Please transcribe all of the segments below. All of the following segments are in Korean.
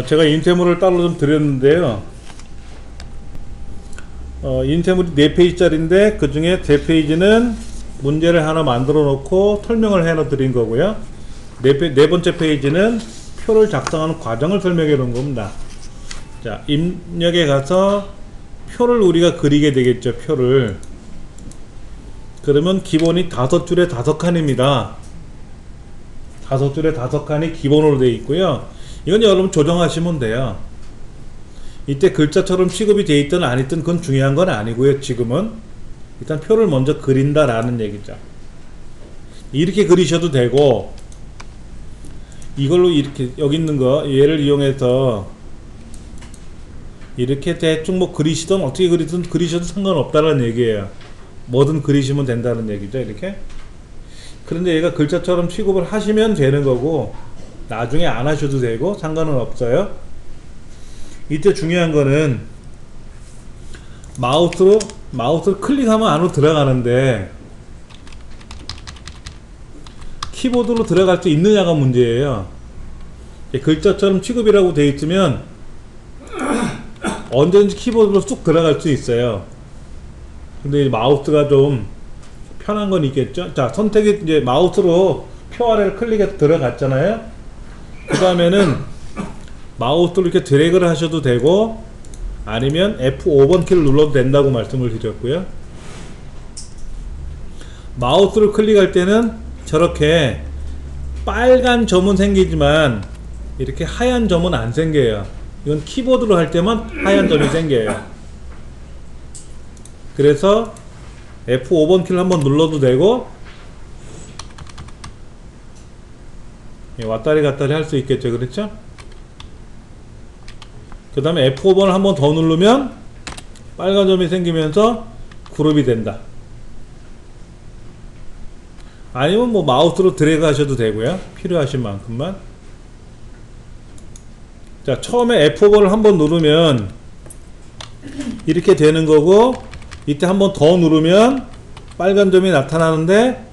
제가 인쇄물을 따로 좀 드렸는데요. 인쇄물이 4페이지짜리인데 그 중에 3페이지는 문제를 하나 만들어 놓고 설명을 해 드린 거고요. 네 번째 페이지는 표를 작성하는 과정을 설명해 놓은 겁니다. 자, 입력에 가서 표를 우리가 그리게 되겠죠. 표를. 그러면 기본이 5줄에 5칸입니다. 5줄에 5칸이 기본으로 되어 있고요. 이건 여러분 조정하시면 돼요. 이때 글자처럼 취급이 되어 있든 안 있든 그건 중요한 건 아니고요. 지금은 일단 표를 먼저 그린다 라는 얘기죠. 이렇게 그리셔도 되고, 이걸로 이렇게 여기 있는 거 얘를 이용해서 이렇게 대충 뭐 그리시든 어떻게 그리든 그리셔도 상관없다는 얘기예요. 뭐든 그리시면 된다는 얘기죠. 이렇게. 그런데 얘가 글자처럼 취급을 하시면 되는 거고, 나중에 안 하셔도 되고 상관은 없어요. 이때 중요한 거는 마우스를 클릭하면 안으로 들어가는데 키보드로 들어갈 수 있느냐가 문제예요. 글자처럼 취급이라고 되어 있으면 언제든지 키보드로 쑥 들어갈 수 있어요. 근데 마우스가 좀 편한 건 있겠죠. 자, 선택이 이제 마우스로 표 아래를 클릭해서 들어갔잖아요. 그 다음에는 마우스로 이렇게 드래그를 하셔도 되고, 아니면 F5번 키를 눌러도 된다고 말씀을 드렸고요. 마우스를 클릭할 때는 저렇게 빨간 점은 생기지만 이렇게 하얀 점은 안 생겨요. 이건 키보드로 할 때만 하얀 점이 생겨요. 그래서 F5번 키를 한번 눌러도 되고, 왔다리 갔다리 할 수 있겠죠. 그렇죠? 그 다음에 F5번을 한번 더 누르면 빨간 점이 생기면서 그룹이 된다. 아니면 뭐 마우스로 드래그 하셔도 되고요. 필요하신 만큼만. 자, 처음에 F5번을 한번 누르면 이렇게 되는 거고, 이때 한번 더 누르면 빨간 점이 나타나는데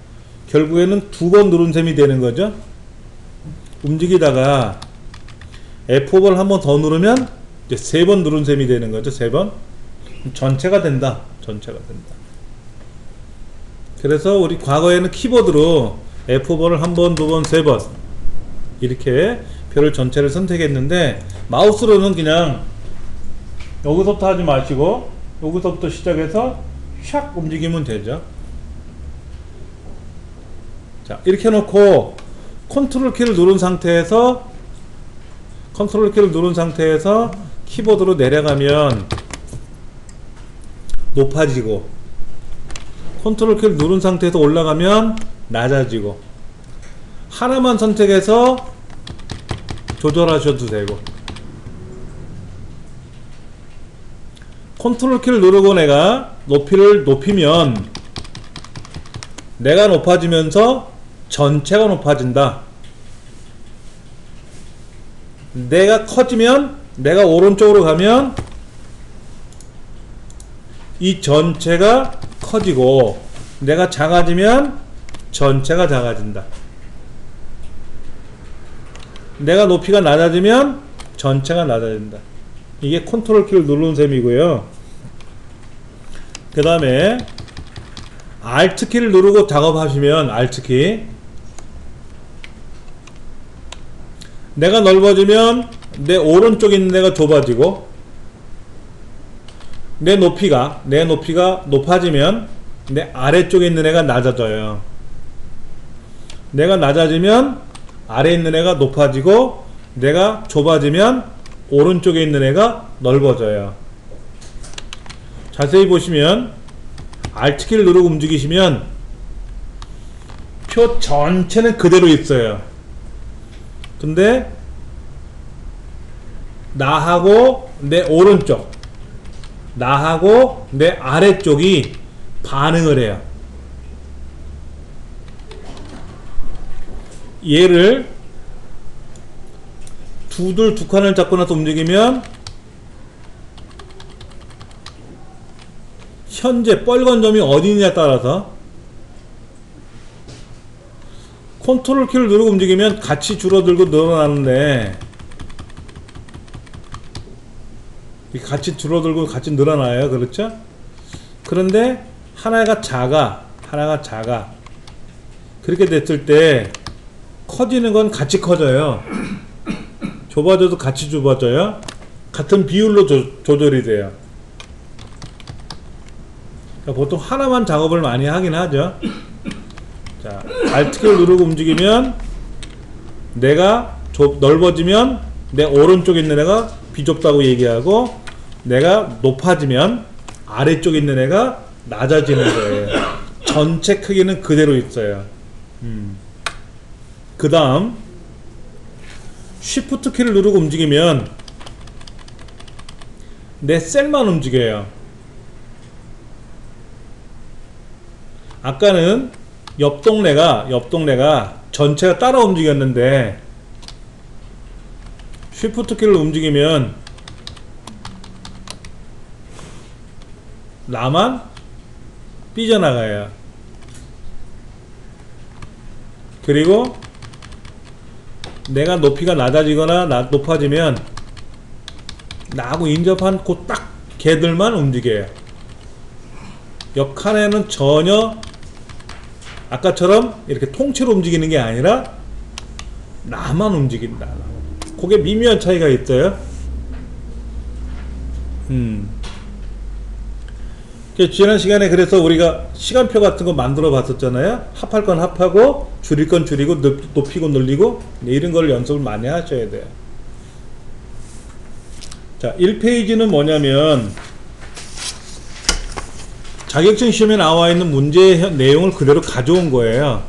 결국에는 2번 누른 셈이 되는 거죠. 움직이다가 F5번을 한번 더 누르면 이제 3번 누른 셈이 되는 거죠. 3번. 전체가 된다. 전체가 된다. 그래서 우리 과거에는 키보드로 F5번을 한 번, 2번, 3번 이렇게 표를 전체를 선택했는데, 마우스로는 그냥 여기서부터 하지 마시고 여기서부터 시작해서 샥 움직이면 되죠. 자, 이렇게 해놓고 컨트롤 키를 누른 상태에서 키보드로 내려가면 높아지고, 컨트롤 키를 누른 상태에서 올라가면 낮아지고, 하나만 선택해서 조절하셔도 되고, 컨트롤 키를 누르고 내가 높이를 높이면 내가 높아지면서 전체가 높아진다. 내가 커지면, 내가 오른쪽으로 가면 이 전체가 커지고, 내가 작아지면 전체가 작아진다. 내가 높이가 낮아지면 전체가 낮아진다. 이게 컨트롤 키를 누르는 셈이고요. 그 다음에 Alt 키를 누르고 작업하시면, Alt 키, 내가 넓어지면 내 오른쪽에 있는 애가 좁아지고, 내 높이가 높아지면 내 아래쪽에 있는 애가 낮아져요. 내가 낮아지면 아래에 있는 애가 높아지고, 내가 좁아지면 오른쪽에 있는 애가 넓어져요. 자세히 보시면 Alt 키를 누르고 움직이시면 표 전체는 그대로 있어요. 근데 나하고 내 오른쪽, 나하고 내 아래쪽이 반응을 해요. 얘를 두 칸을 잡고 나서 움직이면 현재 빨간 점이 어디 있느냐에 따라서 컨트롤 키를 누르고 움직이면 같이 줄어들고 늘어나는데, 이렇게 같이 줄어들고 같이 늘어나요. 그렇죠? 그런데 하나가 작아, 하나가 작아. 그렇게 됐을 때 커지는 건 같이 커져요. 좁아져도 같이 좁아져요. 같은 비율로 조절이 돼요. 그러니까 보통 하나만 작업을 많이 하긴 하죠. 자, Alt키를 누르고 움직이면 내가 넓어지면 내 오른쪽에 있는 애가 비좁다고 얘기하고, 내가 높아지면 아래쪽에 있는 애가 낮아지는 거예요. 전체 크기는 그대로 있어요. 그 다음 Shift 키를 누르고 움직이면 내 셀만 움직여요. 아까는 옆 동네가 전체가 따라 움직였는데 Shift 키를 움직이면 나만 삐져나가요. 그리고 내가 높이가 낮아지거나 높아지면 나하고 인접한 그 딱 걔들만 움직여요. 옆 칸에는 전혀 아까처럼 이렇게 통째로 움직이는 게 아니라 나만 움직인다. 그게 미묘한 차이가 있어요. 지난 시간에 그래서 우리가 시간표 같은 거 만들어 봤었잖아요. 합할 건 합하고 줄일 건 줄이고 높이고 늘리고 이런 걸 연습을 많이 하셔야 돼요. 자, 1페이지는 뭐냐면 자격증 시험에 나와 있는 문제 내용을 그대로 가져온 거예요.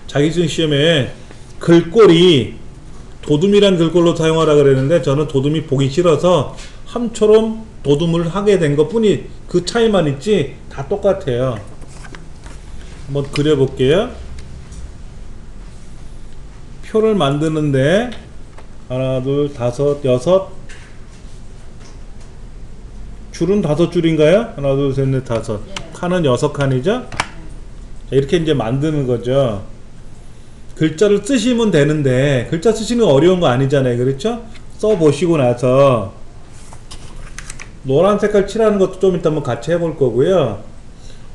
자격증 시험에 글꼴이 도둠이란 글꼴로 사용하라 그랬는데 저는 도둠이 보기 싫어서 함초롬 도둠을 하게 된 것 뿐이, 그 차이만 있지 다 똑같아요. 한번 그려볼게요. 표를 만드는데 하나, 둘, 다섯, 여섯, 줄은 5줄인가요? 하나, 둘, 셋, 넷, 다섯. 칸은 6칸이죠? 이렇게 이제 만드는 거죠. 글자를 쓰시면 되는데 글자 쓰시는 거 어려운 거 아니잖아요. 그렇죠? 써보시고 나서 노란 색깔 칠하는 것도 좀 이따 한번 같이 해볼 거고요.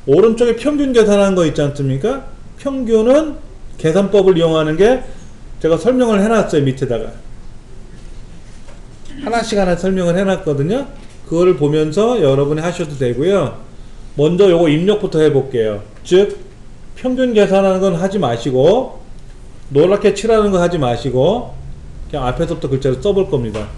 오른쪽에 평균 계산하는 거 있지 않습니까? 평균은 계산법을 이용하는 게 제가 설명을 해놨어요. 밑에다가 하나씩 하나 설명을 해놨거든요. 그거를 보면서 여러분이 하셔도 되고요. 먼저 요거 입력부터 해볼게요. 즉 평균 계산하는 건 하지 마시고 노랗게 칠하는 거 하지 마시고 그냥 앞에서부터 글자를 써볼 겁니다.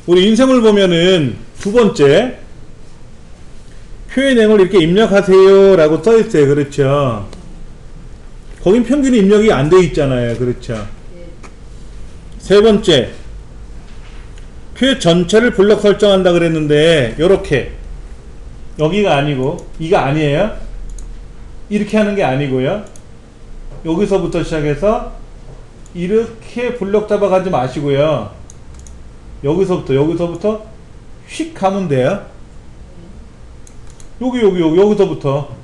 우리 인쇄물 보면은 두 번째 표의 내용을 이렇게 입력하세요 라고 써있어요. 그렇죠? 거긴 평균이 입력이 안 돼 있잖아요. 그렇죠? 세 번째 표의 전체를 블럭 설정한다 그랬는데 요렇게 여기가 아니고 이가 아니에요. 이렇게 하는 게 아니고요. 여기서부터 시작해서 이렇게 블럭 잡아 가지 마시고요. 여기서부터 휙 가면 돼요. 여기서부터.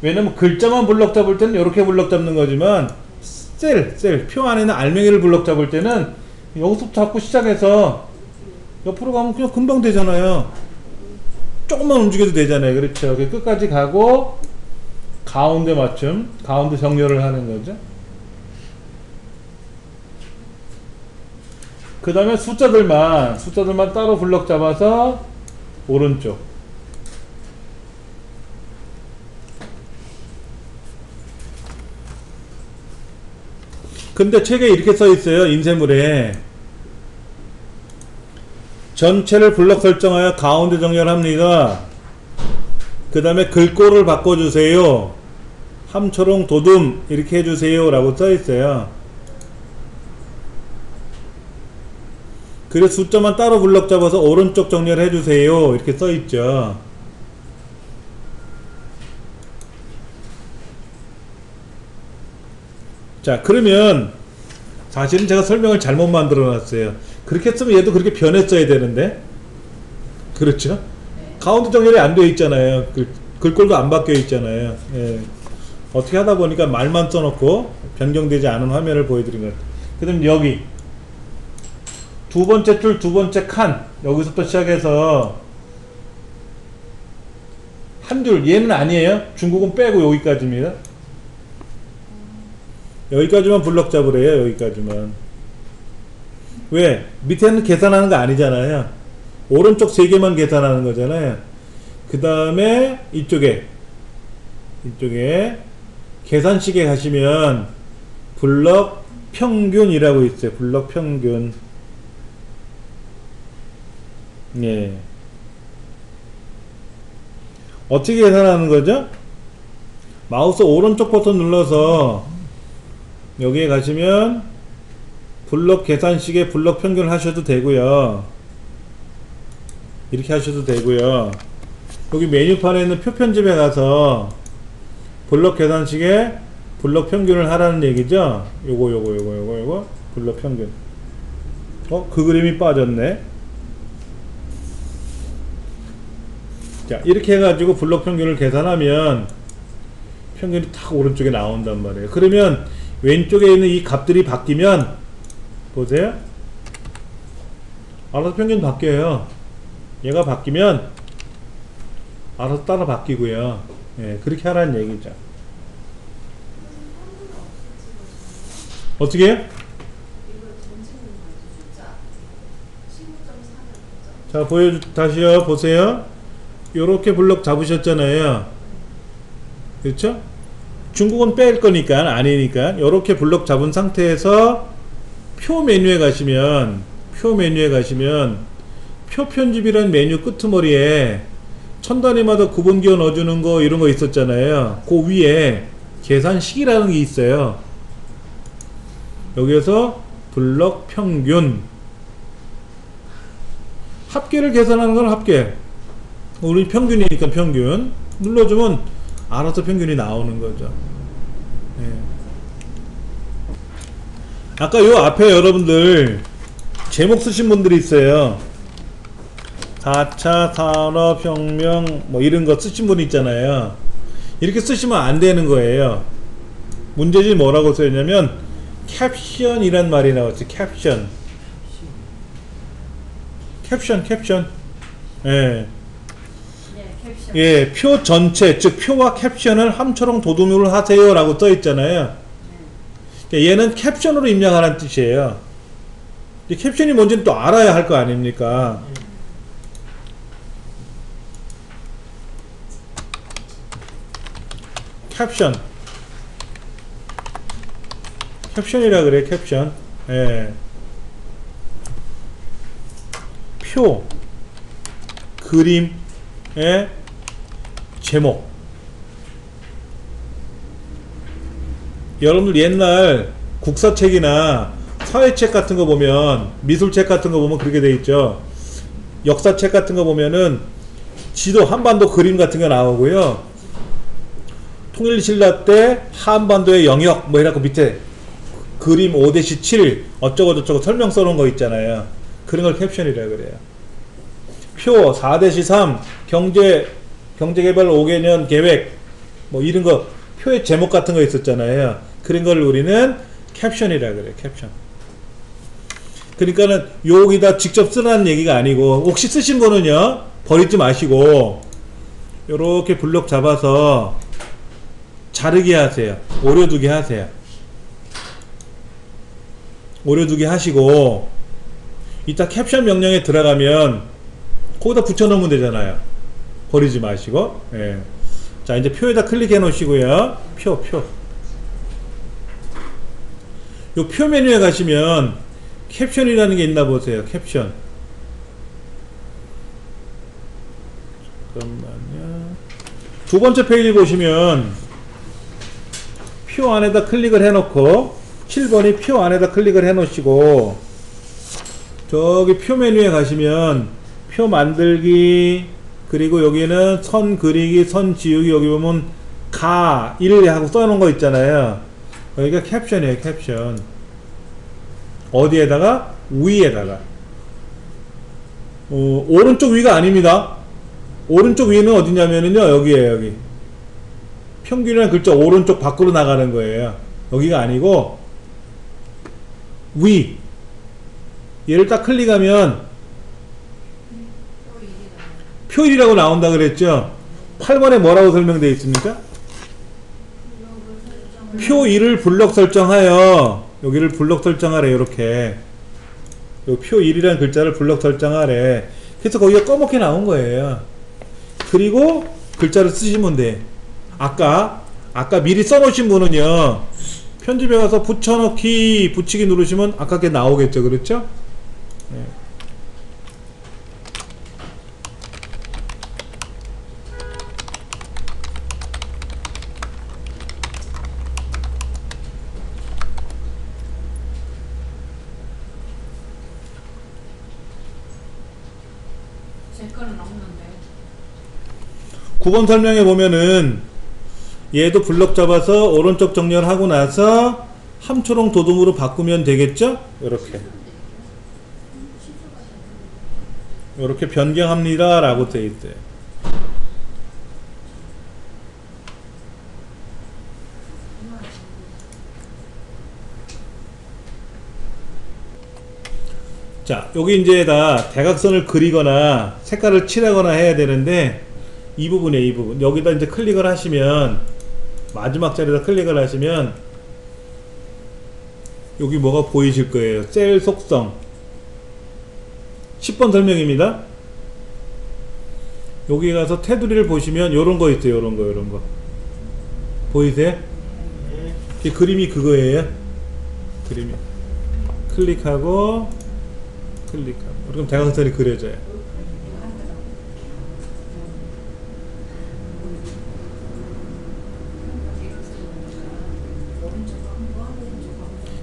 왜냐면 글자만 블럭 잡을 때는 이렇게 블럭 잡는 거지만 표 안에 있는 알맹이를 블럭 잡을 때는 여기서부터 자꾸 시작해서 옆으로 가면 그냥 금방 되잖아요. 조금만 움직여도 되잖아요. 그렇죠? 끝까지 가고 가운데 맞춤, 가운데 정렬을 하는 거죠. 그 다음에 숫자들만 따로 블럭 잡아서 오른쪽. 근데 책에 이렇게 써 있어요. 인쇄물에 전체를 블럭 설정하여 가운데 정렬합니다. 그 다음에 글꼴을 바꿔주세요. 함초롱 도둠 이렇게 해주세요 라고 써 있어요. 그래서 숫자만 따로 블럭 잡아서 오른쪽 정렬 해주세요 이렇게 써 있죠. 자, 그러면 사실은 제가 설명을 잘못 만들어 놨어요. 그렇게 쓰면 얘도 그렇게 변했어야 되는데, 그렇죠? 가운데 정렬이 안 되어 있잖아요. 글꼴도 안 바뀌어 있잖아요. 예. 어떻게 하다 보니까 말만 써놓고 변경되지 않은 화면을 보여드린 것 같아요. 그 다음 여기 두 번째 줄 두 번째 칸, 여기서부터 시작해서 한 줄, 얘는 아니에요. 중국은 빼고 여기까지입니다. 여기까지만 블럭 잡으래요. 여기까지만. 왜? 밑에는 계산하는 거 아니잖아요. 오른쪽 세 개만 계산하는 거잖아요. 그 다음에 이쪽에 계산식에 가시면 블럭 평균이라고 있어요. 블럭 평균. 예. 어떻게 계산하는 거죠? 마우스 오른쪽 버튼 눌러서 여기에 가시면 블럭 계산식에 블럭 평균을 하셔도 되고요. 이렇게 하셔도 되고요. 여기 메뉴판에 있는 표 편집에 가서 블럭 계산식에 블럭 평균을 하라는 얘기죠. 요거 블럭 평균. 그 그림이 빠졌네. 자, 이렇게 해가지고 블럭 평균을 계산하면 평균이 딱 오른쪽에 나온단 말이에요. 그러면 왼쪽에 있는 이 값들이 바뀌면 보세요. 알아서 평균 바뀌어요. 얘가 바뀌면 알아서 따라 바뀌고요. 예, 그렇게 하라는 얘기죠. 어떻게 해요? 자, 다시요. 보세요. 요렇게 블럭 잡으셨잖아요. 그렇죠? 중국은 뺄 거니까 아니니까 요렇게 블럭 잡은 상태에서 표 메뉴에 가시면 표 편집이라는 메뉴 끄트머리에 천 단위마다 구분기호 넣어주는 거 이런 거 있었잖아요. 그 위에 계산식이라는 게 있어요. 여기에서 블럭 평균, 합계를 계산하는 건 합계, 우리 평균이니까 평균 눌러주면 알아서 평균이 나오는 거죠. 예. 아까 요 앞에 여러분들 제목 쓰신 분들이 있어요. 4차 산업혁명 뭐 이런 거 쓰신 분 있잖아요. 이렇게 쓰시면 안 되는 거예요. 문제지 뭐라고 써있냐면 캡션이란 말이 나왔어요. 캡션. 예. 예, 표 전체, 즉 표와 캡션을 함초롱 도둠으로 하세요 라고 써 있잖아요. 얘는 캡션으로 입력하라는 뜻이에요. 이 캡션이 뭔지는 또 알아야 할 거 아닙니까? 캡션이라 그래. 캡션. 예. 표, 그림의 제목. 여러분들 옛날 국사책이나 사회책 같은 거 보면, 미술책 같은 거 보면 그렇게 돼 있죠. 역사책 같은 거 보면은 지도, 한반도 그림 같은 거 나오고요. 통일신라 때 한반도의 영역 뭐 이라고 밑에 그림 5-7 어쩌고저쩌고 설명 써놓은 거 있잖아요. 그런 걸 캡션이라 그래요. 표 4-3 경제개발 5개년 계획 뭐 이런 거 표의 제목 같은 거 있었잖아요. 그런 걸 우리는 캡션이라 그래요. 캡션. 그러니까는 여기다 직접 쓰라는 얘기가 아니고, 혹시 쓰신 분은요 버리지 마시고 요렇게 블럭 잡아서 자르게 하세요. 오려두게 하세요. 오려두게 하시고, 이따 캡션 명령에 들어가면 거기다 붙여놓으면 되잖아요. 버리지 마시고. 예. 자, 이제 표에다 클릭해 놓으시고요. 표. 요 표 메뉴에 가시면 캡션이라는 게 있나 보세요. 캡션. 잠깐만요. 두 번째 페이지 보시면 표 안에다 클릭을 해 놓고 7번이 표 안에다 클릭을 해 놓으시고 저기 표 메뉴에 가시면 표 만들기, 그리고 여기는 선 그리기, 선 지우기, 여기 보면 가 1 하고 써놓은 거 있잖아요. 여기가 캡션이에요. 캡션. 어디에다가? 위에다가. 오른쪽 위가 아닙니다. 오른쪽 위는 어디냐면요, 여기에요. 여기 평균이라는 글자 오른쪽 밖으로 나가는 거예요. 여기가 아니고 위. 얘를 딱 클릭하면 표1이라고 나온다 그랬죠. 8번에 뭐라고 설명되어 있습니까? 표1을 블럭 설정하여, 여기를 블럭 설정하래. 이렇게 표1이라는 글자를 블럭 설정하래. 그래서 거기가 꺼멓게 나온 거예요. 그리고 글자를 쓰시면 돼. 아까 미리 써놓으신 분은요, 편집에 가서 붙여넣기, 붙이기 누르시면 아까 게 나오겠죠. 그렇죠? 네. 제 거는 없는데. 9번 설명해 보면은 얘도 블럭 잡아서 오른쪽 정렬하고 나서 함초롱 도둠으로 바꾸면 되겠죠? 이렇게 변경합니다 라고 되어 있대요. 자, 여기 이제다 대각선을 그리거나 색깔을 칠하거나 해야 되는데, 이 부분이에요. 이 부분. 여기다 이제 클릭을 하시면, 마지막 자리에다 클릭을 하시면 여기 뭐가 보이실 거예요. 셀 속성 10번 설명입니다. 여기 가서 테두리를 보시면 요런 거 있어요. 요런 거 보이세요? 이 그림이 그거예요. 그림이 클릭하고 그럼 대각선이 그려져요.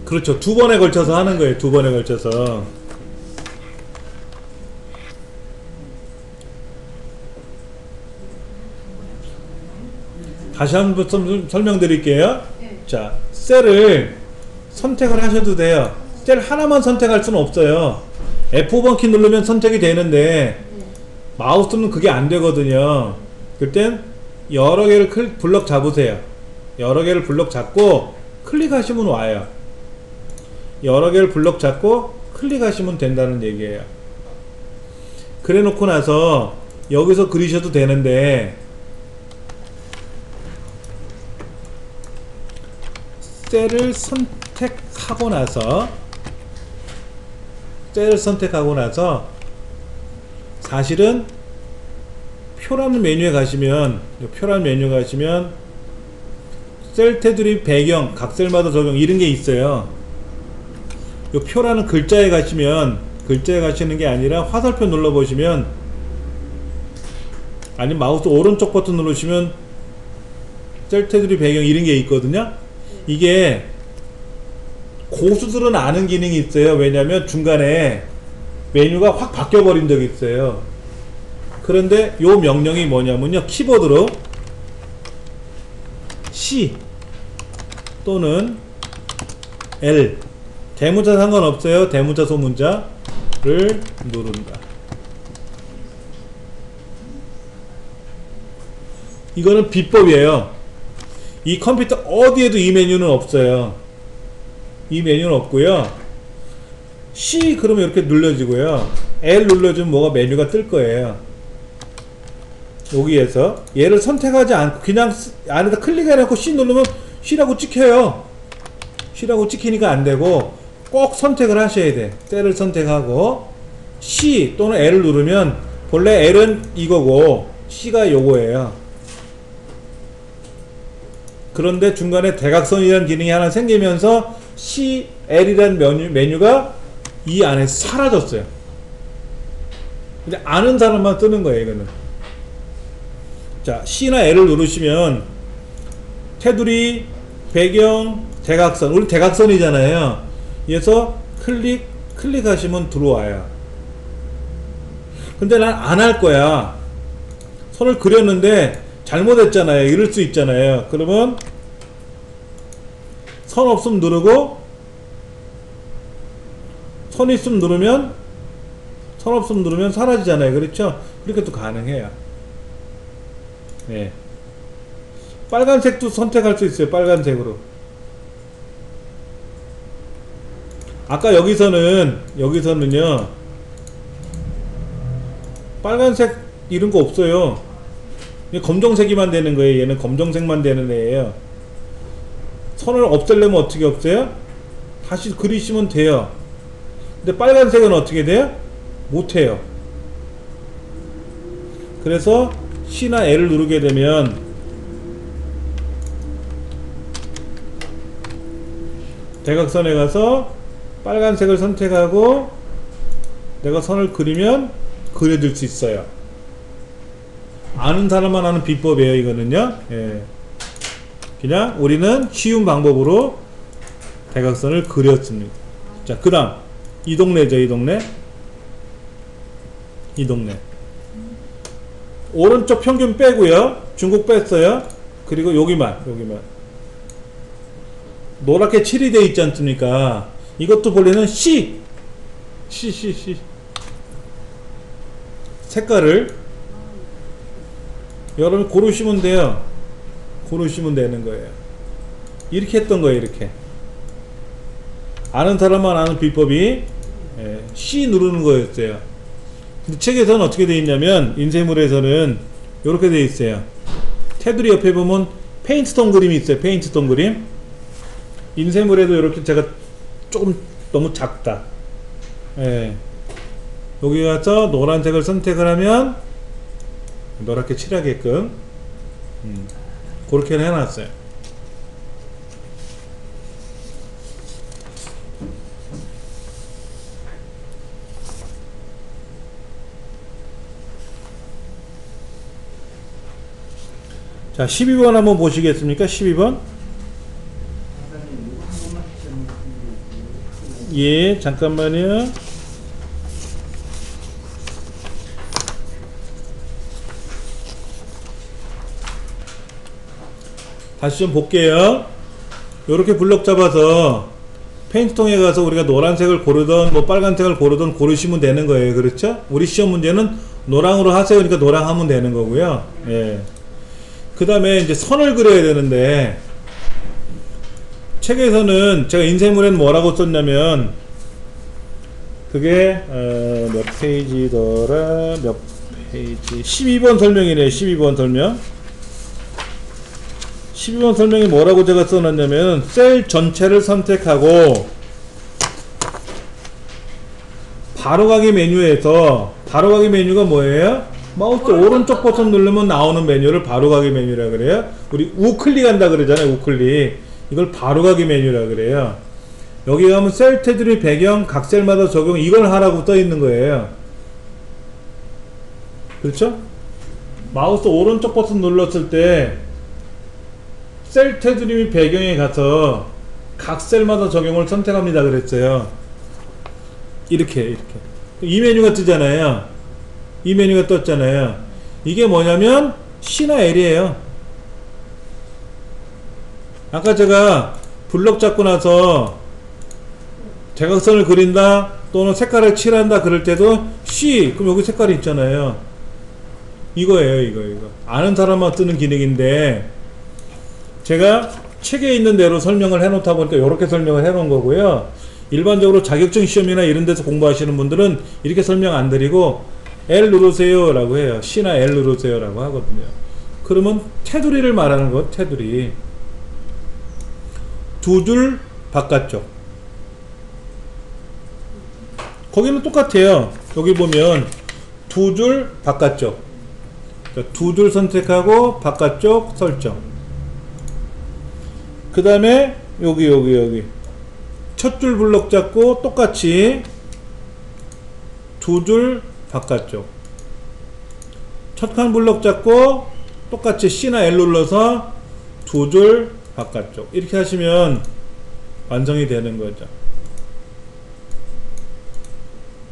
그렇죠. 두 번에 걸쳐서 하는 거예요. 두 번에 걸쳐서. 다시 한번 설명드릴게요. 자, 셀을 선택을 하셔도 돼요. 셀 하나만 선택할 수는 없어요. F5번 키 누르면 선택이 되는데 마우스는 그게 안 되거든요. 그땐 여러 개를 블럭 잡으세요. 여러 개를 블럭 잡고 클릭하시면 와요. 여러 개를 블럭 잡고 클릭하시면 된다는 얘기예요. 그래 놓고 나서 여기서 그리셔도 되는데, 셀을 선택하고 나서 사실은 표라는 메뉴에 가시면 셀 테두리 배경, 각셀마다 적용 이런 게 있어요. 요 표라는 글자에 가시면, 글자에 가시는 게 아니라 화살표 눌러 보시면, 아니면 마우스 오른쪽 버튼 누르시면 셀 테두리 배경 이런 게 있거든요. 이게 고수들은 아는 기능이 있어요. 왜냐면 중간에 메뉴가 확 바뀌어 버린 적이 있어요. 그런데 요 명령이 뭐냐면요, 키보드로 C 또는 L, 대문자 상관없어요. 대문자 소문자를 누른다. 이거는 비법이에요. 이 컴퓨터 어디에도 이 메뉴는 없어요. 이 메뉴는 없고요. C 그러면 이렇게 눌러지고요. L 눌러주면 뭐가 메뉴가 뜰 거예요. 여기에서 얘를 선택하지 않고 그냥 안에다 클릭해놓고 C 누르면 C라고 찍혀요. C라고 찍히니까 안되고 꼭 선택을 하셔야 돼. 셀을 선택하고 C 또는 L을 누르면 본래 L은 이거고 C가 요거예요. 그런데 중간에 대각선이라는 기능이 하나 생기면서 CL이라는 메뉴가 이 안에 사라졌어요. 근데 아는 사람만 뜨는 거예요, 이거는. 자, C나 L을 누르시면 테두리, 배경, 대각선. 우리 대각선이잖아요. 그래서 클릭하시면 들어와요. 근데 난 안 할 거야. 선을 그렸는데 잘못했잖아요. 이럴 수 있잖아요. 그러면 선 없음 누르고 선 있음 누르면 선 없음 누르면 사라지잖아요. 그렇죠? 그렇게 또 가능해요. 네. 빨간색도 선택할 수 있어요. 빨간색으로. 아까 여기서는요 빨간색 이런 거 없어요. 검정색이만 되는 거예요. 얘는 검정색만 되는 애예요. 선을 없애려면 어떻게 없애요? 다시 그리시면 돼요. 근데 빨간색은 어떻게 돼요? 못해요. 그래서 C나 L을 누르게 되면 대각선에 가서 빨간색을 선택하고 내가 선을 그리면 그려줄 수 있어요. 아는 사람만 하는 비법이에요, 이거는요. 예. 그냥 우리는 쉬운 방법으로 대각선을 그렸습니다. 자, 그 다음 이 동네죠. 이 동네 오른쪽 평균 빼고요, 중국 뺐어요. 그리고 여기만 노랗게 칠이 되어 있지 않습니까? 이것도 본래는 C 색깔을 여러분 고르시면 돼요. 고르시면 되는 거예요. 이렇게 했던 거예요. 이렇게 아는 사람만 아는 비법이 C 누르는 거였어요. 근데 책에서는 어떻게 되어 있냐면 인쇄물에서는 이렇게 되어 있어요. 테두리 옆에 보면 페인트톤 그림이 있어요. 페인트톤 그림. 인쇄물에도 이렇게 제가 조금 너무 작다. 예. 여기 가서 노란색을 선택을 하면 노랗게 칠하게끔 그렇게 해놨어요. 자, 12번 한번 보시겠습니까? 12번. 예, 잠깐만요. 다시 좀 볼게요. 요렇게 블럭 잡아서 페인트통에 가서 우리가 노란색을 고르던 뭐 빨간색을 고르던 고르시면 되는 거예요. 그렇죠? 우리 시험 문제는 노랑으로 하세요. 그러니까 노랑 하면 되는 거고요. 예. 그 다음에 이제 선을 그려야 되는데 책에서는 제가 인쇄물에는 뭐라고 썼냐면 그게 몇 페이지더라, 몇 페이지, 12번 설명이네요. 12번 설명. 12번 설명이 뭐라고 제가 써놨냐면 셀 전체를 선택하고 바로가기 메뉴에서, 바로가기 메뉴가 뭐예요? 마우스 오른쪽 버튼 누르면 나오는 메뉴를 바로가기 메뉴라 그래요. 우리 우클릭한다 그러잖아요. 우클릭. 이걸 바로가기 메뉴라 그래요. 여기 가면 셀 테두리 배경 각 셀마다 적용, 이걸 하라고 떠 있는 거예요. 그렇죠? 마우스 오른쪽 버튼 눌렀을 때 셀 테두리 배경에 가서 각 셀마다 적용을 선택합니다 그랬어요. 이렇게 이 메뉴가 뜨잖아요. 이 메뉴가 떴잖아요. 이게 뭐냐면 C나 L이에요. 아까 제가 블럭 잡고 나서 대각선을 그린다 또는 색깔을 칠한다 그럴 때도 C, 그럼 여기 색깔이 있잖아요. 이거예요. 이거 아는 사람만 뜨는 기능인데 제가 책에 있는 대로 설명을 해 놓다 보니까 이렇게 설명을 해 놓은 거고요. 일반적으로 자격증 시험이나 이런 데서 공부하시는 분들은 이렇게 설명 안 드리고 L 누르세요 라고 해요. C나 L 누르세요 라고 하거든요. 그러면 테두리를 말하는 거. 테두리 두 줄 바깥쪽, 거기는 똑같아요. 여기 보면 두 줄 바깥쪽. 두 줄 선택하고 바깥쪽 설정. 그 다음에 여기 첫 줄 블럭 잡고 똑같이 두 줄 바깥쪽. 첫 칸 블럭 잡고 똑같이 C나 L 눌러서 두 줄 바깥쪽. 이렇게 하시면 완성이 되는 거죠.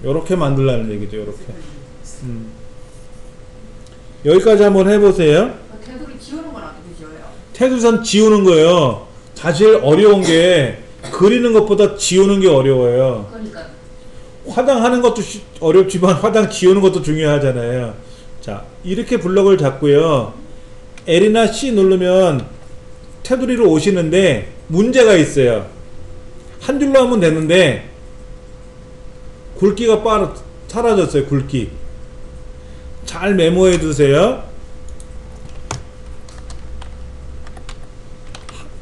요렇게 만들라는 얘기죠. 요렇게. 여기까지 한번 해보세요. 테두리 지우는 건 어떻게 지워요? 테두리선 지우는 거예요. 사실 어려운 게 그리는 것보다 지우는 게 어려워요. 그러니까 화장하는 것도 어렵지만 화장 지우는 것도 중요하잖아요. 자, 이렇게 블럭을 잡고요. L이나 C 누르면 테두리로 오시는데 문제가 있어요. 한 줄로 하면 되는데 굵기가 사라졌어요. 굵기. 잘 메모해 두세요.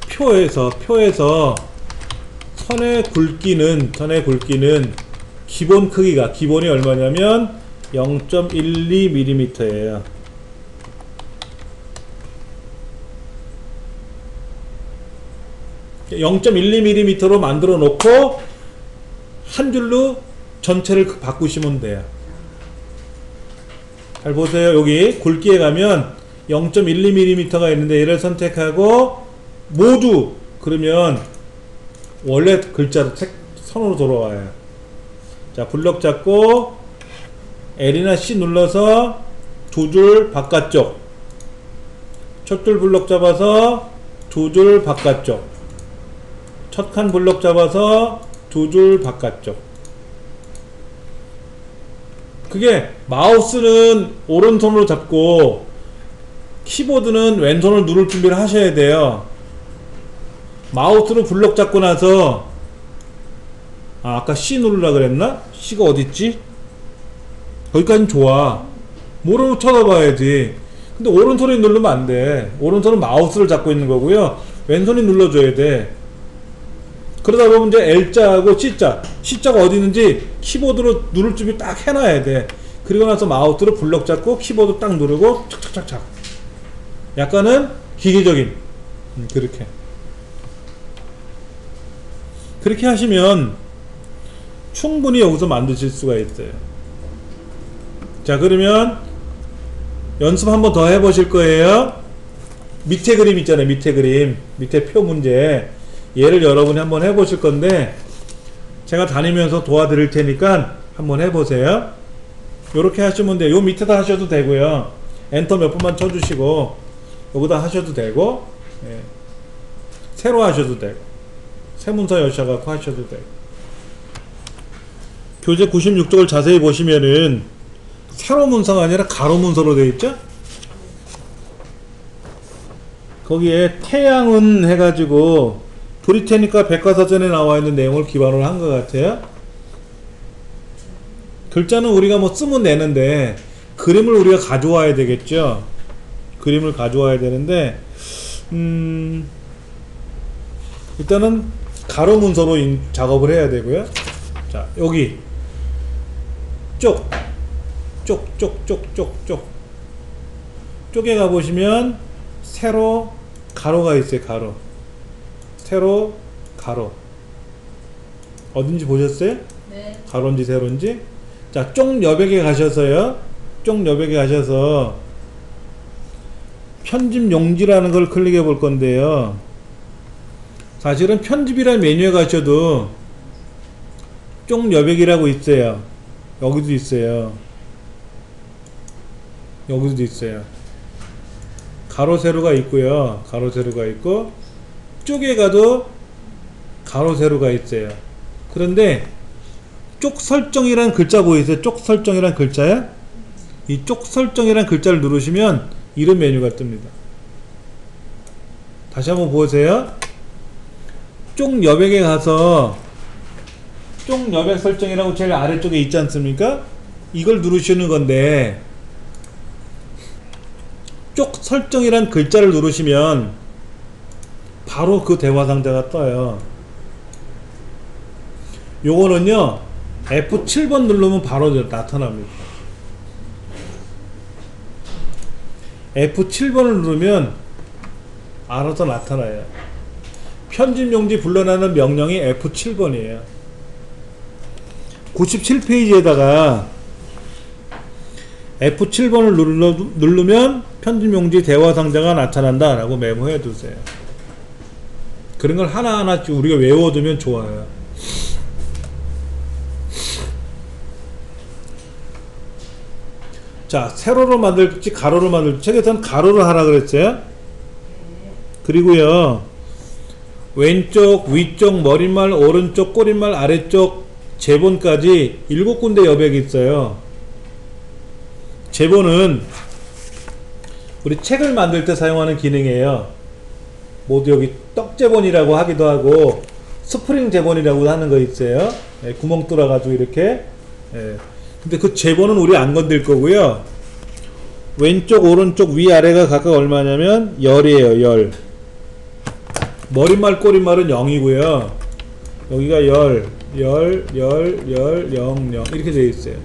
표에서 선의 굵기는 기본 크기가 기본이 얼마냐면 0.12mm예요. (0.12mm로) 만들어 놓고 한 줄로 전체를 바꾸시면 돼요. 잘 보세요. 여기 굵기에 가면 0.12mm가 있는데 얘를 선택하고 모두 그러면 원래 글자로 선으로 돌아와요. 자, 블럭 잡고 L이나 C 눌러서 두 줄 바깥쪽. 첫 줄 블럭 잡아서 두 줄 바깥쪽. 첫 칸 블럭 잡아서 두 줄 바깥쪽. 그게 마우스는 오른손으로 잡고 키보드는 왼손을 누를 준비를 하셔야 돼요. 마우스로 블럭 잡고 나서 아까 C 누르라 그랬나? C가 어딨지? 거기까지는 좋아. 모르고 쳐다봐야지. 근데 오른손이 누르면 안 돼. 오른손은 마우스를 잡고 있는 거고요. 왼손이 눌러줘야 돼. 그러다 보면 이제 L자하고 C자가 어디 있는지 키보드로 누를 준비 딱 해놔야 돼. 그리고 나서 마우스로 블럭 잡고 키보드 딱 누르고 착착착착. 약간은 기계적인 그렇게 하시면 충분히 여기서 만드실 수가 있어요. 자, 그러면 연습 한번 더 해보실 거예요. 밑에 그림 있잖아요. 밑에 표 문제. 얘를 여러분이 한번 해보실 건데 제가 다니면서 도와드릴 테니까 한번 해보세요. 요렇게 하시면 돼요. 요 밑에다 하셔도 되고요. 엔터 몇 번만 쳐주시고 여기다 하셔도 되고, 예. 세로 하셔도 되고, 세문서 여셔갖고 하셔도 되고. 교재 96쪽을 자세히 보시면은 세로 문서가 아니라 가로 문서로 되어 있죠? 거기에 태양은 해가지고 브리테니카 백과사전에 나와 있는 내용을 기반으로 한 것 같아요. 글자는 우리가 뭐 쓰면 되는데 그림을 우리가 가져와야 되겠죠. 그림을 가져와야 되는데 일단은 가로 문서로 작업을 해야 되고요. 자, 여기 쪽에 가보시면 세로 가로가 있어요. 가로, 세로, 가로. 어딘지 보셨어요? 네. 가로인지 세로인지. 자, 쪽 여백에 가셔서요. 쪽 여백에 가셔서 편집 용지라는 걸 클릭해 볼 건데요. 사실은 편집이라는 메뉴에 가셔도 쪽 여백이라고 있어요. 여기도 있어요. 여기도 있어요. 가로 세로가 있고요. 가로 세로가 있고 쪽에 가도 가로 세로가 있어요. 그런데 쪽 설정이라는 글자 보이세요? 쪽 설정이라는 글자요? 이 쪽 설정이라는 글자를 누르시면 이런 메뉴가 뜹니다. 다시 한번 보세요. 쪽 여백에 가서 쪽 여백 설정이라고 제일 아래쪽에 있지 않습니까? 이걸 누르시는 건데 쪽 설정이란 글자를 누르시면 바로 그 대화 상자가 떠요. 요거는요 F7번 누르면 바로 나타납니다. F7번을 누르면 알아서 나타나요. 편집용지 불러나는 명령이 F7번이에요. 97페이지에다가 F7번을 누르면 편집용지 대화상자가 나타난다 라고 메모해 두세요. 그런 걸 하나하나 우리가 외워두면 좋아요. 자, 세로로 만들지 가로로 만들지. 책에서는 가로로 하라 그랬어요. 그리고요, 왼쪽, 위쪽, 머릿말, 오른쪽, 꼬릿말, 아래쪽 제본까지 7군데 여백이 있어요. 제본은 우리 책을 만들 때 사용하는 기능이에요. 모두 여기 떡제본이라고 하기도 하고 스프링 제본이라고 하는 거 있어요. 예, 구멍 뚫어가지고 이렇게. 예. 근데 그 제본은 우리 안 건들 거고요. 왼쪽, 오른쪽, 위아래가 각각 얼마냐면 열이에요. 열. 머릿말, 꼬릿말은 0이고요. 여기가 열, 0, 0 이렇게 되어 있어요.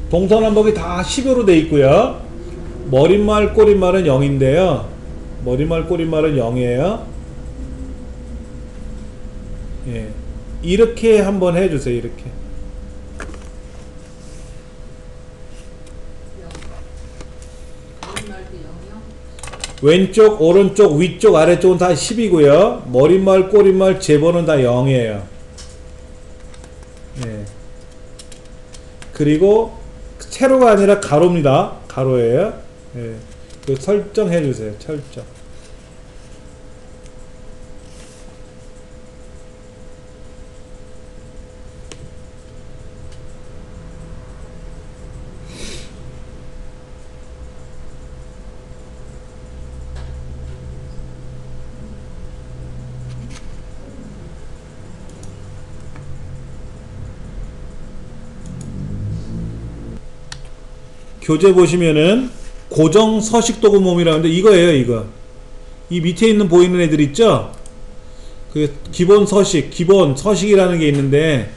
동서남북이 다 10으로 되어 있고요. 머릿말, 꼬릿말은 0인데요. 머릿말, 꼬릿말은 0이에요. 예. 이렇게 한번 해주세요. 이렇게. 왼쪽, 오른쪽, 위쪽, 아래쪽은 다 10이고요. 머릿말, 꼬릿말, 제본은 다 0이에요. 예. 그리고 세로가 아니라 가로입니다. 가로예요. 예. 그 설정해 주세요. 설정. 교재 보시면은 고정 서식 도구 모음이라는데 이거예요. 이거 이 밑에 있는 보이는 애들 있죠. 그 기본 서식이라는 게 있는데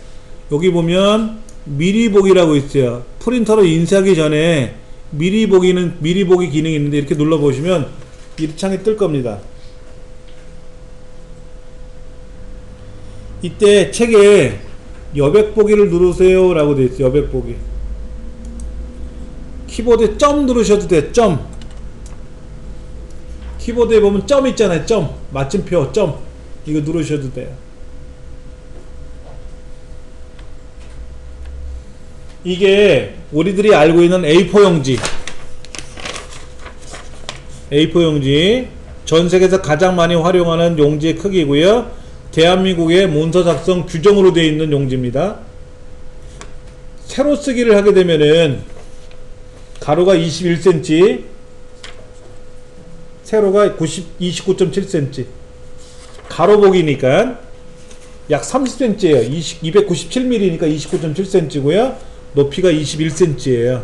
여기 보면 미리 보기라고 있어요. 프린터로 인쇄하기 전에 미리 보기 기능이 있는데 이렇게 눌러 보시면 이 창이 뜰 겁니다. 이때 책에 여백 보기를 누르세요 라고 되어 있어요. 여백 보기. 키보드에 점 누르셔도 돼요. 점. 키보드에 보면 점 있잖아요. 점. 마침표 점. 이거 누르셔도 돼요. 이게 우리들이 알고 있는 A4 용지. A4 용지. 전 세계에서 가장 많이 활용하는 용지의 크기고요. 대한민국의 문서 작성 규정으로 되어 있는 용지입니다. 세로 쓰기를 하게 되면은 가로가 21cm, 세로가 29.7cm. 가로 보기니까 약 30cm예요. 297mm니까 29.7cm고요. 높이가 21cm예요.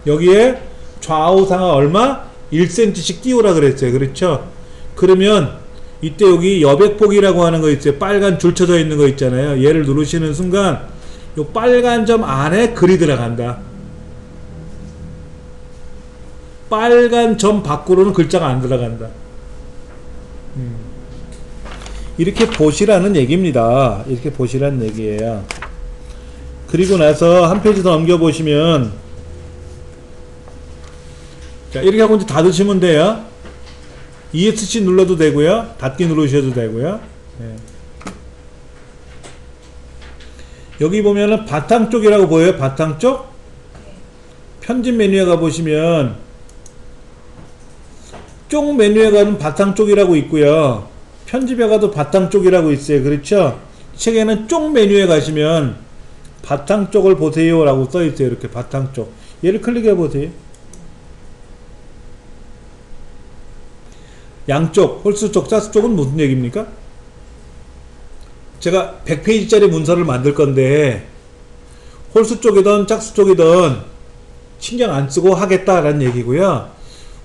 여기에 좌우 상하 얼마? 1cm씩 띄우라 그랬어요. 그렇죠? 그러면 이때 여기 여백 보기라고 하는 거 있어요. 빨간 줄 쳐져 있는 거 있잖아요. 얘를 누르시는 순간 요 빨간 점 안에 글이 들어간다. 빨간 점 밖으로는 글자가 안 들어간다. 이렇게 보시라는 얘기입니다. 이렇게 보시라는 얘기예요. 그리고 나서 한 페이지 더 넘겨보시면, 자, 이렇게 하고 이제 닫으시면 돼요. ESC 눌러도 되고요. 닫기 누르셔도 되고요. 네. 여기 보면은 바탕 쪽이라고 보여요. 바탕 쪽? 편집 메뉴에 가보시면 쪽 메뉴에 가면 바탕 쪽이라고 있고요. 편집에 가도 바탕 쪽이라고 있어요. 그렇죠? 책에는 쪽 메뉴에 가시면 바탕 쪽을 보세요 라고 써 있어요. 이렇게 바탕 쪽. 얘를 클릭해 보세요. 양쪽, 홀수 쪽, 짝수 쪽은 무슨 얘기입니까? 제가 100페이지짜리 문서를 만들 건데 홀수 쪽이든 짝수 쪽이든 신경 안 쓰고 하겠다라는 얘기고요.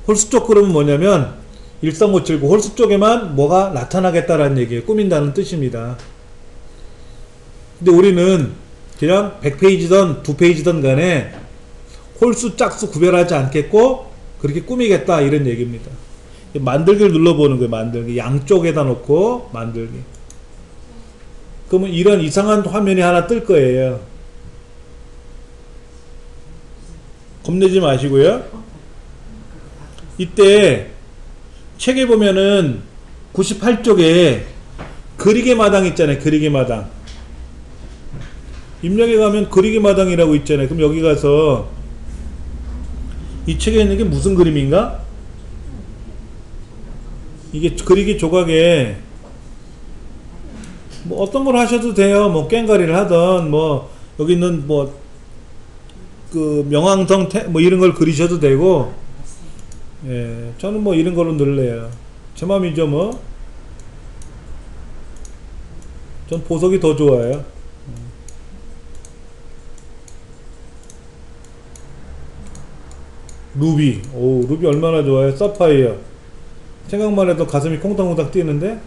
홀수 쪽 그러면 뭐냐면 1357고 홀수 쪽에만 뭐가 나타나겠다라는 얘기예요. 꾸민다는 뜻입니다. 근데 우리는 그냥 100페이지든 2페이지든 간에 홀수 짝수 구별하지 않겠고 그렇게 꾸미겠다 이런 얘기입니다. 만들기를 눌러보는 거예요. 만들기 양쪽에다 놓고 만들기. 그러면 이런 이상한 화면이 하나 뜰 거예요. 겁내지 마시고요. 이때 책에 보면은 98쪽에 그리개 마당 있잖아요. 그리개 마당. 입력에 가면 그리개 마당이라고 있잖아요. 그럼 여기 가서 이 책에 있는 게 무슨 그림인가? 이게 그리기 조각에 뭐 어떤 걸 하셔도 돼요. 뭐 꽹과리를 하던 뭐 여기 있는 뭐 그 명왕성 뭐 이런 걸 그리셔도 되고, 예, 저는 뭐 이런 걸로 늘래요. 제 맘이죠 뭐. 전 보석이 더 좋아요. 루비. 오, 루비 얼마나 좋아요. 사파이어. 생각만 해도 가슴이 콩닥콩닥 뛰는데.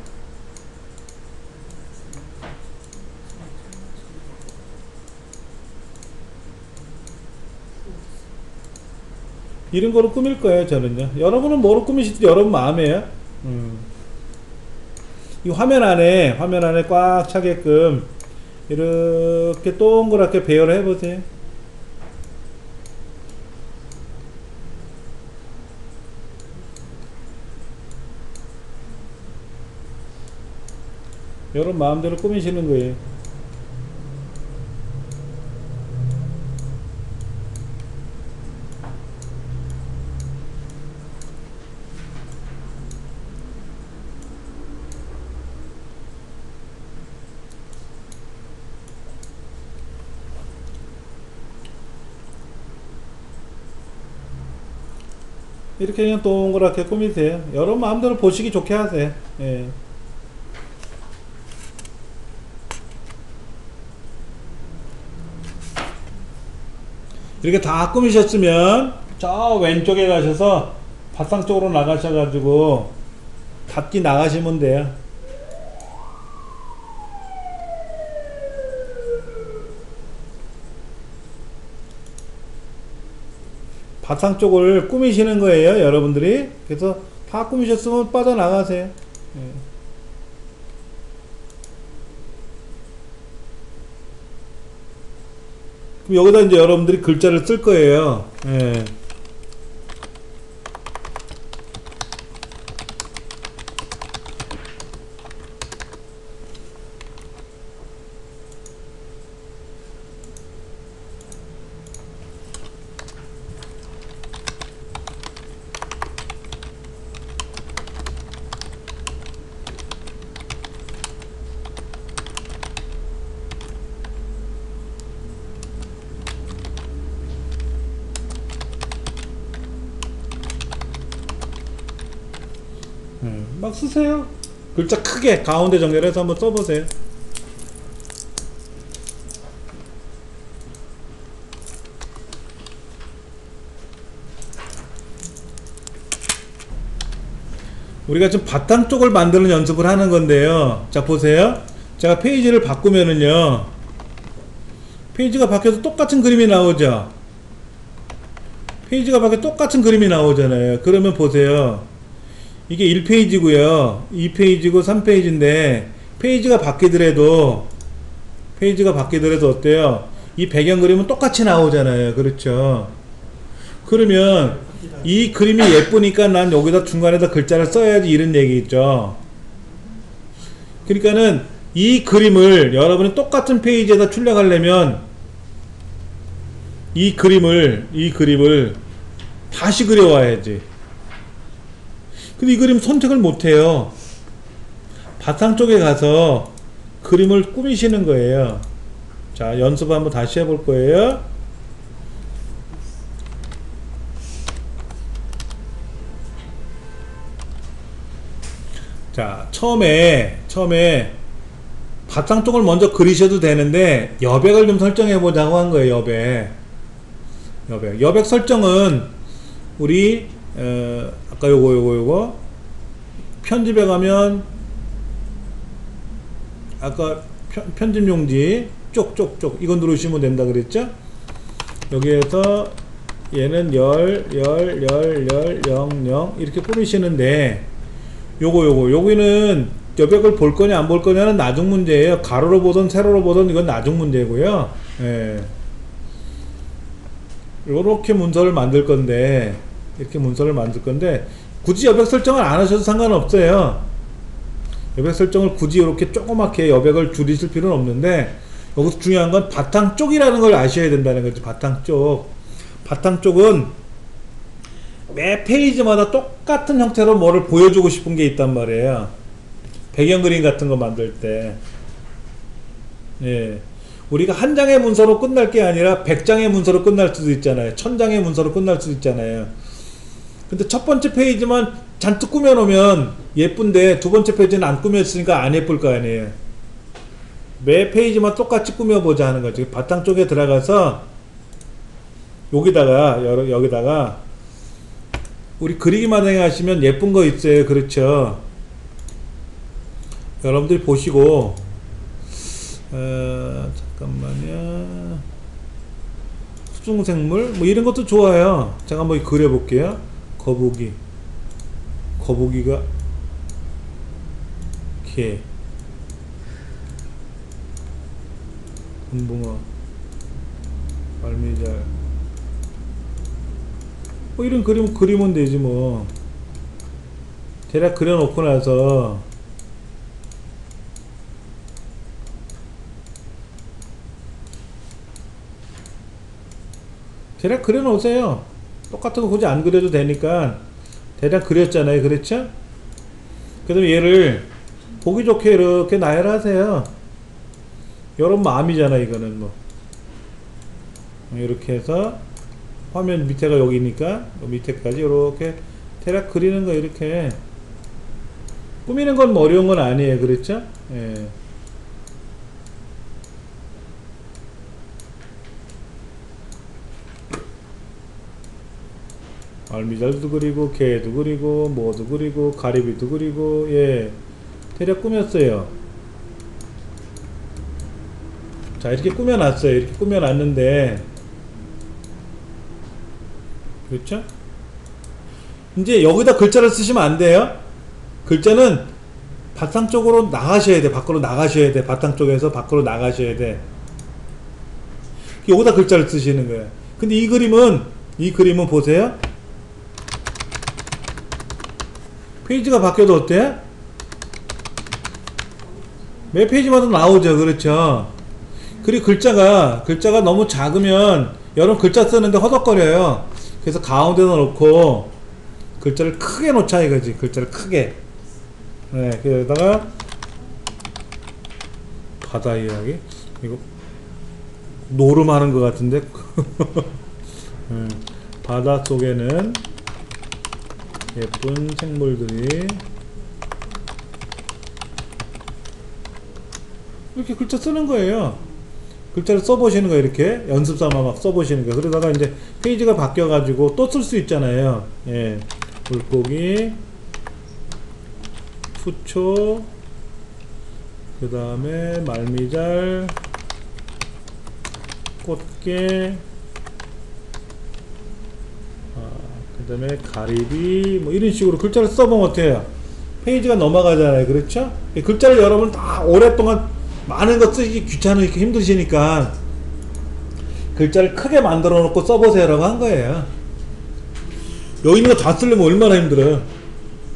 이런 거로 꾸밀 거예요 저는요. 여러분은 뭐로 꾸미실지 여러분 마음이에요. 이 화면 안에 꽉 차게끔 이렇게 동그랗게 배열을 해보세요. 여러분 마음대로 꾸미시는 거예요. 이렇게 그냥 동그랗게 꾸미세요. 여러분 마음대로 보시기 좋게 하세요. 예. 이렇게 다 꾸미셨으면 저 왼쪽에 가셔서 바탕 쪽으로 나가셔가지고 닫기 나가시면 돼요. 바탕 쪽을 꾸미시는 거예요 여러분들이. 그래서 다 꾸미셨으면 빠져나가세요. 예. 그럼 여기다 이제 여러분들이 글자를 쓸 거예요. 예. 막 쓰세요. 글자 크게 가운데 정렬해서 한번 써보세요. 우리가 지금 바탕 쪽을 만드는 연습을 하는 건데요. 자 보세요. 제가 페이지를 바꾸면은요, 페이지가 바뀌어서 똑같은 그림이 나오죠. 페이지가 바뀌어 똑같은 그림이 나오잖아요. 그러면 보세요. 이게 1페이지고요 2페이지고 3페이지인데 페이지가 바뀌더라도 어때요? 이 배경 그림은 똑같이 나오잖아요. 그렇죠? 그러면 이 그림이 예쁘니까 난 여기다 중간에다 글자를 써야지 이런 얘기 있죠. 그러니까는 이 그림을 여러분이 똑같은 페이지에다 출력하려면 이 그림을 다시 그려와야지. 근데 이 그림 선택을 못해요. 바탕 쪽에 가서 그림을 꾸미시는 거예요. 자, 연습 한번 다시 해볼 거예요. 자, 처음에 바탕 쪽을 먼저 그리셔도 되는데 여백을 좀 설정해 보자고 한 거예요. 여백 설정은 우리 아까 요거 편집에 가면 아까 편집용지 쪽 이거 누르시면 된다 그랬죠? 여기에서 얘는 0, 0 이렇게 꾸미시는데 여기는 여백을 볼 거냐 안 볼 거냐는 나중 문제예요. 가로로 보든 세로로 보든 이건 나중 문제고요. 예. 요렇게 문서를 만들 건데 이렇게 문서를 만들 건데 굳이 여백 설정을 안 하셔도 상관없어요. 여백 설정을 굳이 이렇게 조그맣게 여백을 줄이실 필요는 없는데 여기서 중요한 건 바탕 쪽이라는 걸 아셔야 된다는 거지. 바탕 쪽. 바탕 쪽은 매 페이지마다 똑같은 형태로 뭐를 보여주고 싶은 게 있단 말이에요. 배경 그림 같은 거 만들 때. 예. 우리가 한 장의 문서로 끝날 게 아니라 100장의 문서로 끝날 수도 있잖아요. 1000장의 문서로 끝날 수도 있잖아요. 근데 첫 번째 페이지만 잔뜩 꾸며놓으면 예쁜데 두 번째 페이지는 안 꾸몄으니까 안 예쁠 거 아니에요. 매 페이지만 똑같이 꾸며보자 하는 거죠. 바탕 쪽에 들어가서 여기다가 우리 그리기만 하시면 예쁜 거 있어요. 그렇죠. 여러분들이 보시고 잠깐만요. 수중생물 뭐 이런 것도 좋아요. 제가 한번 그려볼게요. 거북이가 개, 금붕어, 말미잘 뭐 이런 그림 그리면 되지 뭐. 대략 그려놓고 나서 대략 그려놓으세요. 똑같은 거 굳이 안 그려도 되니까 대략 그렸잖아요. 그렇죠? 그 다음에 얘를 보기 좋게 이렇게 나열하세요. 여러분 마음이잖아. 이거는 뭐 이렇게 해서 화면 밑에가 여기니까 밑에까지 이렇게 대략 그리는 거. 이렇게 꾸미는 건 뭐 어려운 건 아니에요. 그렇죠? 예. 말미잘도 그리고 개도 그리고 뭐도 그리고 가리비도 그리고 예 대략 꾸몄어요. 자 이렇게 꾸며놨어요. 이렇게 꾸며놨는데 그렇죠? 이제 여기다 글자를 쓰시면 안 돼요. 글자는 바탕 쪽으로 나가셔야 돼. 밖으로 나가셔야 돼. 바탕 쪽에서 밖으로 나가셔야 돼. 여기다 글자를 쓰시는 거예요. 근데 이 그림은 보세요. 페이지가 바뀌어도 어때? 매 페이지마다 나오죠. 그렇죠? 그리고 글자가 너무 작으면 여러분 글자 쓰는데 허덕거려요. 그래서 가운데다 놓고 글자를 크게 놓자 이거지. 글자를 크게. 네, 그러다가 바다 이야기 이거 노름하는 것 같은데. 네, 바다 속에는 예쁜 생물들이 이렇게 글자 쓰는 거예요. 글자를 써보시는 거예요. 이렇게 연습 삼아 막 써보시는 거예요. 그러다가 이제 페이지가 바뀌어 가지고 또 쓸 수 있잖아요. 예, 물고기, 푸초, 그 다음에 말미잘, 꽃게, 그 다음에 가리비 뭐 이런 식으로 글자를 써보면 어때요? 페이지가 넘어가잖아요. 그렇죠? 글자를 여러분 다 오랫동안 많은 거 쓰기 귀찮으니까 힘드시니까 글자를 크게 만들어 놓고 써보세요 라고 한 거예요. 여기 있는 거 다 쓰려면 얼마나 힘들어요.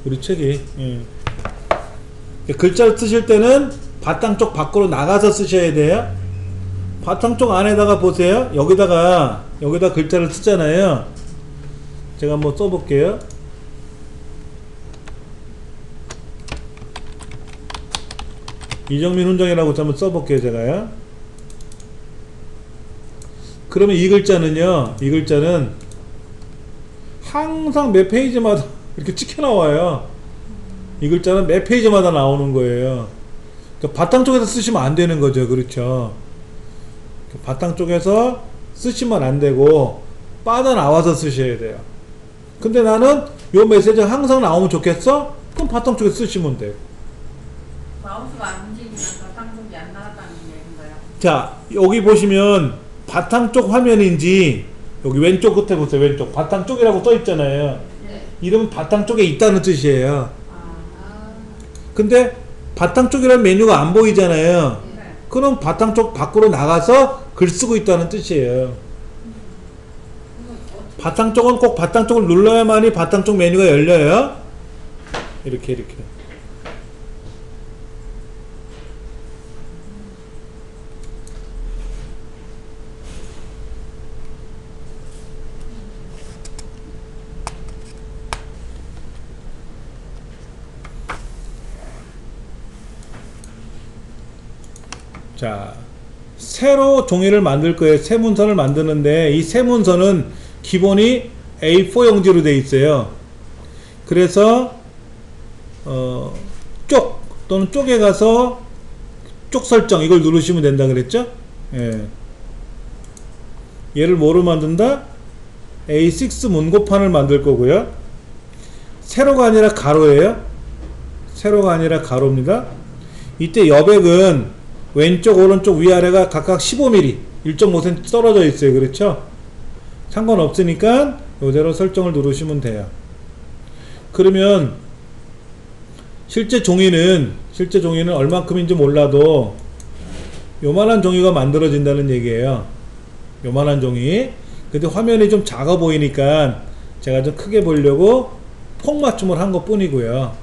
우리 책이. 예. 글자를 쓰실 때는 바탕 쪽 밖으로 나가서 쓰셔야 돼요. 바탕 쪽 안에다가 보세요. 여기다 글자를 쓰잖아요. 제가 한번 써볼게요. 이정민 훈장이라고 한번 써볼게요. 제가요. 그러면 이 글자는 항상 매 페이지마다 이렇게 찍혀 나와요. 이 글자는 매 페이지마다 나오는 거예요. 그러니까 바탕 쪽에서 쓰시면 안 되는 거죠. 그렇죠? 바탕 쪽에서 쓰시면 안 되고 빠져나와서 쓰셔야 돼요. 근데 나는 요 메시지가 항상 나오면 좋겠어? 그럼 바탕 쪽에 쓰시면 돼요. 마우스가 안 움직이면 바탕 쪽이 안 나갔다는 얘기인가요? 자, 여기 보시면 바탕 쪽 화면인지 여기 왼쪽 끝에 보세요. 왼쪽 바탕 쪽이라고 써 있잖아요. 네. 이름은 바탕 쪽에 있다는 뜻이에요. 아. 근데 바탕 쪽이라는 메뉴가 안 보이잖아요. 네. 그럼 바탕 쪽 밖으로 나가서 글 쓰고 있다는 뜻이에요. 바탕 쪽은 꼭 바탕 쪽을 눌러야만이 바탕 쪽 메뉴가 열려요. 이렇게 이렇게. 자, 새로 종이를 만들 거예요. 새 문서를 만드는데 이 새 문서는 기본이 A4 용지로 되어 있어요. 그래서 쪽 또는 쪽에 가서 쪽 설정 이걸 누르시면 된다 그랬죠? 예. 얘를 뭐로 만든다? A6 문고판을 만들 거고요. 세로가 아니라 가로예요. 세로가 아니라 가로입니다. 이때 여백은 왼쪽 오른쪽 위아래가 각각 15mm 1.5cm 떨어져 있어요. 그렇죠? 상관없으니까 이대로 설정을 누르시면 돼요. 그러면 실제 종이는 얼만큼인지 몰라도 요만한 종이가 만들어진다는 얘기예요. 요만한 종이. 근데 화면이 좀 작아 보이니까 제가 좀 크게 보려고 폭 맞춤을 한 것 뿐이고요.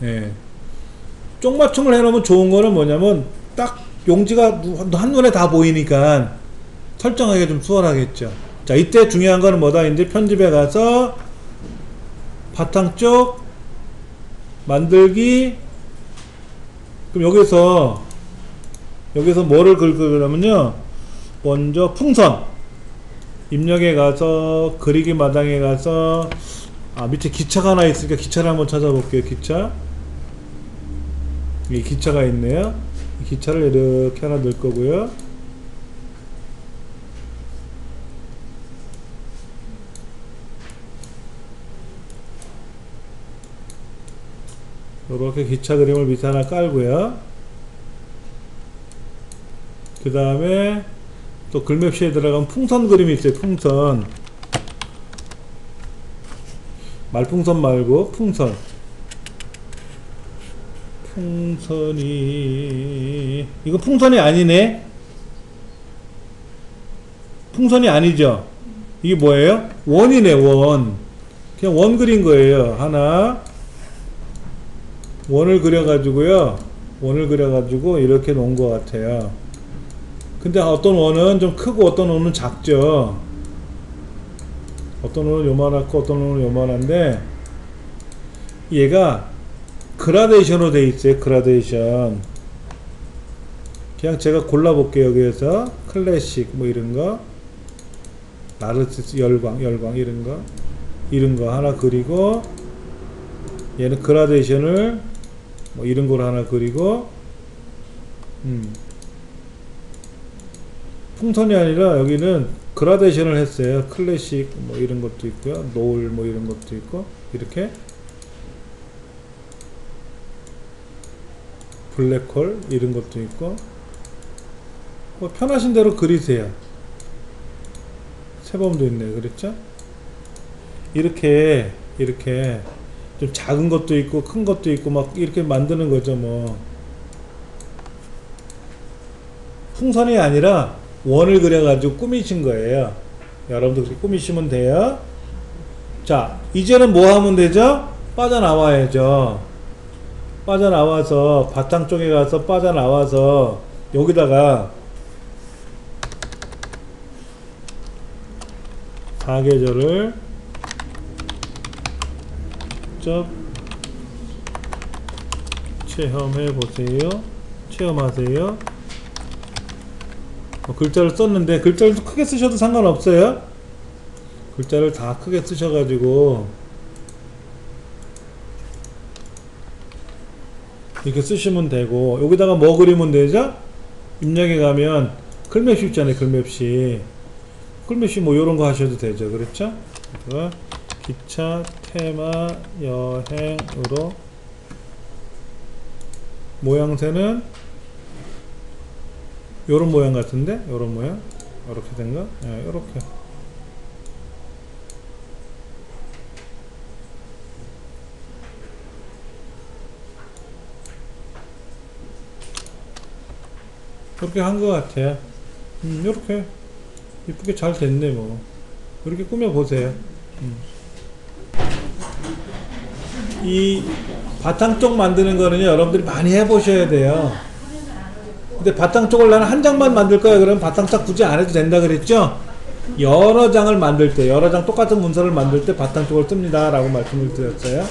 네. 쪽 맞춤을 해놓으면 좋은 거는 뭐냐면 딱 용지가 한눈에 다 보이니까 설정하기가 좀 수월하겠죠. 자, 이때 중요한 거는 뭐다? 이제 편집에 가서 바탕 쪽 만들기. 그럼 여기서 뭐를 긁으려면요, 먼저 풍선 입력에 가서 그리기 마당에 가서 밑에 기차가 하나 있으니까 기차를 한번 찾아볼게요. 기차. 이 기차가 있네요. 이 기차를 이렇게 하나 넣을 거고요. 이렇게 기차 그림을 밑에 하나 깔고요. 그 다음에 또 글맵시에 들어가면 풍선 그림이 있어요. 풍선. 말풍선 말고 풍선. 풍선이, 이거 풍선이 아니네. 풍선이 아니죠. 이게 뭐예요? 원이네. 원. 그냥 원 그린 거예요. 하나 원을 그려가지고요. 원을 그려가지고 이렇게 놓은 것 같아요. 근데 어떤 원은 좀 크고 어떤 원은 작죠. 어떤 원은 요만하고 어떤 원은 요만한데 얘가 그라데이션으로 돼 있어요. 그라데이션. 그냥 제가 골라볼게요. 여기에서 클래식 뭐 이런거, 나르시스 열광 이런거 하나 그리고, 얘는 그라데이션을 뭐 이런걸 하나 그리고, 풍선이 아니라 여기는 그라데이션을 했어요. 클래식 뭐 이런 것도 있고요. 노을 뭐 이런 것도 있고, 이렇게 블랙홀 이런 것도 있고, 뭐 편하신 대로 그리세요. 세범도 있네. 그랬죠? 이렇게 좀 작은 것도 있고 큰 것도 있고 막 이렇게 만드는 거죠. 뭐 풍선이 아니라 원을 그려가지고 꾸미신 거예요. 여러분도 그렇게 꾸미시면 돼요. 자, 이제는 뭐 하면 되죠? 빠져나와야죠. 빠져나와서 바탕 쪽에 가서 빠져나와서 여기다가 사계절을 직접 체험해 보세요. 체험하세요. 글자를 썼는데 글자를 크게 쓰셔도 상관없어요. 글자를 다 크게 쓰셔가지고 이렇게 쓰시면 되고, 여기다가 뭐 그리면 되죠? 입력에 가면 글맵시 있잖아요. 글맵시 뭐 요런거 하셔도 되죠. 그렇죠? 기차 테마 여행으로 모양새는 요런 모양 같은데, 요런 모양, 요렇게 된가? 예, 요렇게 그렇게 한 것 같아요. 이렇게 이쁘게 잘 됐네 뭐. 이렇게 꾸며 보세요. 이 바탕 쪽 만드는 거는요, 여러분들이 많이 해보셔야 돼요. 근데 바탕 쪽을 나는 한 장만 만들 거야 그러면 바탕 짝 굳이 안 해도 된다 그랬죠? 여러 장을 만들 때, 여러 장 똑같은 문서를 만들 때 바탕 쪽을 씁니다 라고 말씀을 드렸어요.